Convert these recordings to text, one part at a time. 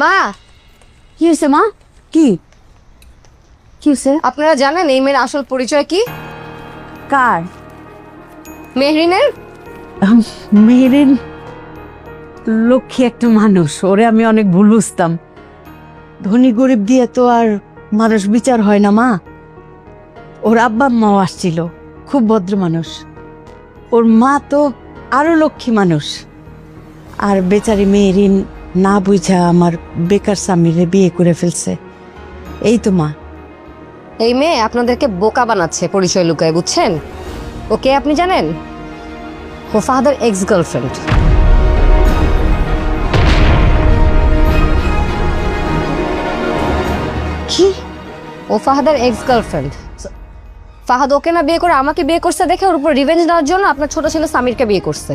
মা, কি হয়েছে মা? কি কি হয়েছে? আপনারা জানেন এই মেয়ের আসল পরিচয় কি? কার? মেহরিনের। মেহেরিন লক্ষ্মী একটা মানুষ, ওরে আমি অনেক ভুল বুঝতাম। ধনী গরিব দিয়ে তো আর মানুষ বিচার হয় না মা। ওর আব্বা মাও আসছিল, খুব ভদ্র মানুষ। ওর মা তো আরো লক্ষ্মী মানুষ। আর বেচারি মেহেরিন না বুঝা আমার বেকার স্বামীরে বিয়ে করে ফেলছে। এই তো মা। এই মেয়ে আপনাদেরকে বোকা বানাচ্ছে পরিচয় লুকায়, বুঝছেন? ওকে আপনি জানেন? ও ফাহাদের এক্স গার্লফ্রেন্ড। কি? ও ফাহাদের এক্স গার্লফ্রেন্ড। ফাহাদ ওকে না বিয়ে করে আমাকে বিয়ে করছে দেখে ওর উপর রিভেঞ্জ নেওয়ার জন্য আপনার ছোট ছেলে সামিরকে বিয়ে করছে।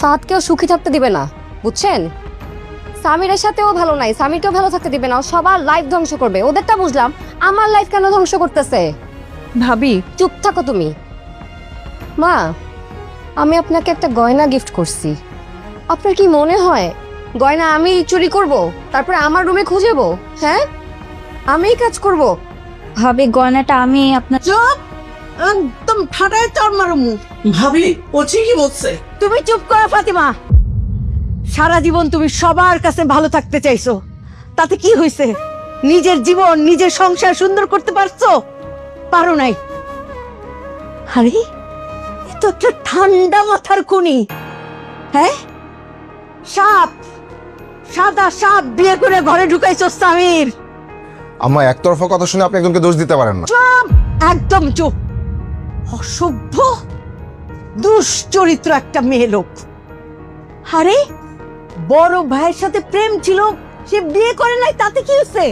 ফাহাদকেও সুখী থাকতে দিবে না, বুঝছেন? সামিরের সাথেও ভালো নাই, সামিরকেও ভালো থাকতে দিবে না। ও সবার লাইফ ধ্বংস করবে। ওদেরটা বুঝলাম, আমার লাইফ কেন ধ্বংস করতেছে? ভাবি, চুপ থাকো তুমি। মা, আমি আপনাকে একটা গয়না গিফট করছি। আপনার কি মনে হয় গয়না আমি চুরি করব, তারপরে আমার রুমে খুঁজেবো? হ্যাঁ, আমিই কাজ করব। ভাবি গয়নাটা আমি আপনার। চুপ! একদম ঠাটায় চর মারুমু। ভাবি ও ঠিকই বলছে। তুমি চুপ করো ফাতিমা। সারা জীবন তুমি সবার কাছে ভালো থাকতে চাইছো, তাতে কি হয়েছে? নিজের জীবন নিজের সংসার সুন্দর করতে পারছো? পারো নাই। আরে এ তো একটা ঠান্ডা মাথার খুনি। হ্যাঁ, সাপ, সাদা সাপ বিয়ে করে ঘরে ঢুকাইছো সামির। আম্মা একতরফা কথা শুনে আপনি একজনকে দোষ দিতে পারেন না। চুপ, একদম চুপ। অসভ্য দুশ্চরিত্র একটা মেয়ে লোক। আরে বড় ভাইয়ের সাথে প্রেম ছিল, সে বিয়ে করে নাই, তাতে কি হয়েছে?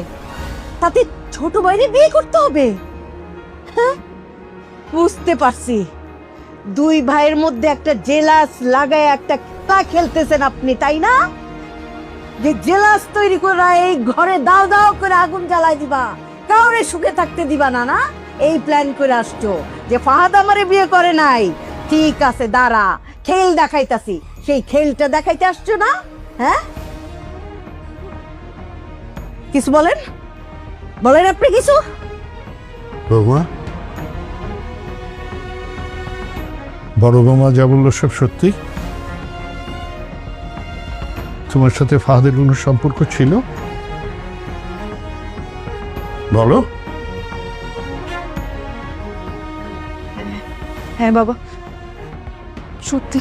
তাতে ছোট ভাইরে বিয়ে করতে হবে? হ্যাঁ, বুঝতে পারছি। দুই ভাইয়ের মধ্যে একটা জেলাস লাগায় একটা খেলা খেলতেছেন আপনি, তাই না? যে জেলাস তৈরি করে এই ঘরে দাও দাও করে আগুন জ্বালাই দিবা, কাউরে সুখে থাকতে দিবা না, না এই প্ল্যান করে আসছো যে ফাহাদ আমারে বিয়ে করে নাই। ঠিক আছে, দাঁড়া, খেল দেখাইতাছি। সেই খেলটা দেখাইতে আসছো না? হ্যাঁ, কিছু বলেন, বলেন আপনি কিছু। বৌমা, বড় বৌমা যা বললো সব সত্যি? তোমার সাথে ফাহাদের কোনো সম্পর্ক ছিল? বলো। হ্যাঁ বাবা, সত্যি।